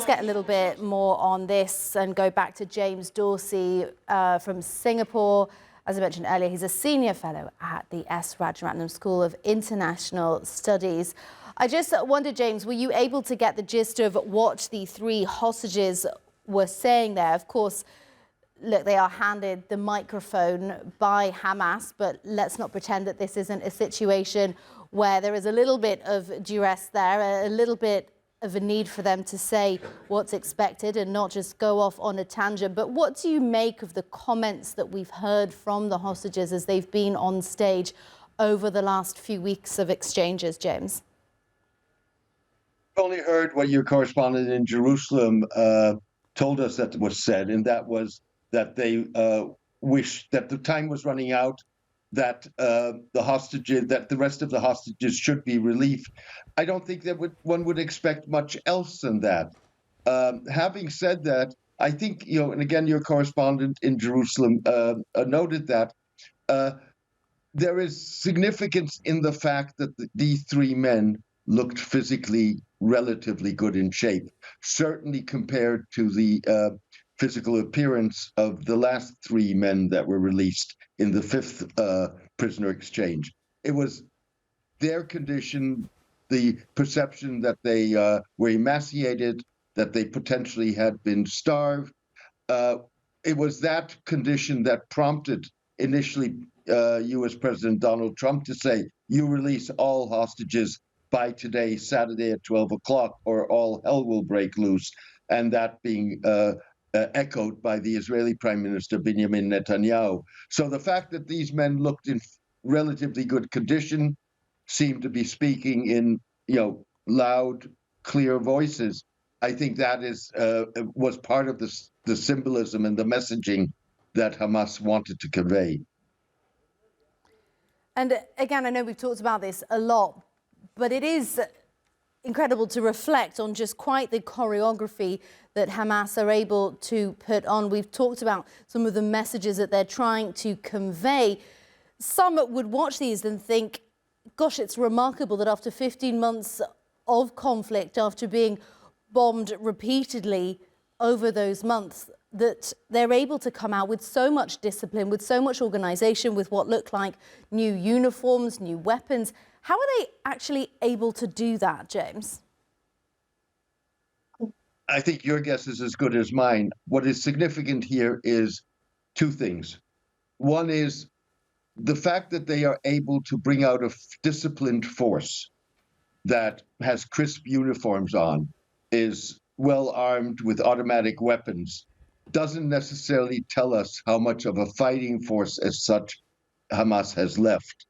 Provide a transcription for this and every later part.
let's get a little bit more on this and go back to James Dorsey from Singapore. As I mentioned earlier, he's a senior fellow at the S. Rajaratnam School of International Studies. I just wondered, James, were you able to get the gist of what the three hostages were saying there? Of course, look, they are handed the microphone by Hamas, but let's not pretend that this isn't a situation where there is a little bit of duress there, a little bit of a need for them to say what's expected and not just go off on a tangent. But what do you make of the comments that we've heard from the hostages as they've been on stage over the last few weeks of exchanges, James? I've only heard what your correspondent in Jerusalem told us that was said, and that was that they wished that the time was running out, that the rest of the hostages should be released. I don't think that one would expect much else than that. Having said that, I think, and again, your correspondent in Jerusalem noted that there is significance in the fact that these three men looked physically relatively good in shape, certainly compared to the physical appearance of the last three men that were released in the fifth prisoner exchange. It was their condition, the perception that they were emaciated, that they potentially had been starved. It was that condition that prompted initially U.S. President Donald Trump to say, you release all hostages by today, Saturday at 12 o'clock, or all hell will break loose. And that being echoed by the Israeli Prime Minister Benjamin Netanyahu. So the fact that these men looked in relatively good condition, seemed to be speaking in loud, clear voices, I think that was part of the symbolism and the messaging that Hamas wanted to convey. And again, I know we've talked about this a lot, but it is incredible to reflect on just quite the choreography that Hamas are able to put on. We've talked about some of the messages that they're trying to convey. Some would watch these and think, gosh, it's remarkable that after 15 months of conflict, after being bombed repeatedly over those months, that they're able to come out with so much discipline, with so much organization, with what look like new uniforms, new weapons. How are they actually able to do that, James? I think your guess is as good as mine. What is significant here is two things. One is the fact that they are able to bring out a disciplined force that has crisp uniforms on, is well armed with automatic weapons, doesn't necessarily tell us how much of a fighting force as such Hamas has left.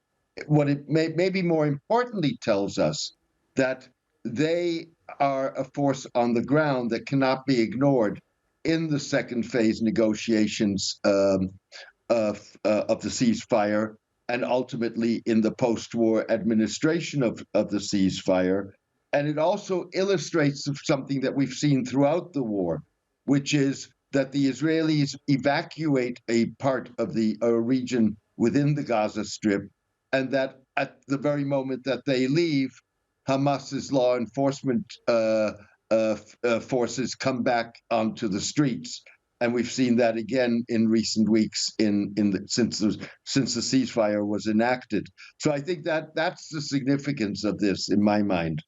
What it maybe more importantly tells us that they are a force on the ground that cannot be ignored in the second phase negotiations of the ceasefire, and ultimately in the post-war administration of the ceasefire. And it also illustrates something that we've seen throughout the war, which is that the Israelis evacuate a part of the region within the Gaza Strip, and that at the very moment that they leave, Hamas's law enforcement forces come back onto the streets. And we've seen that again in recent weeks since the ceasefire was enacted. So I think that that's the significance of this in my mind.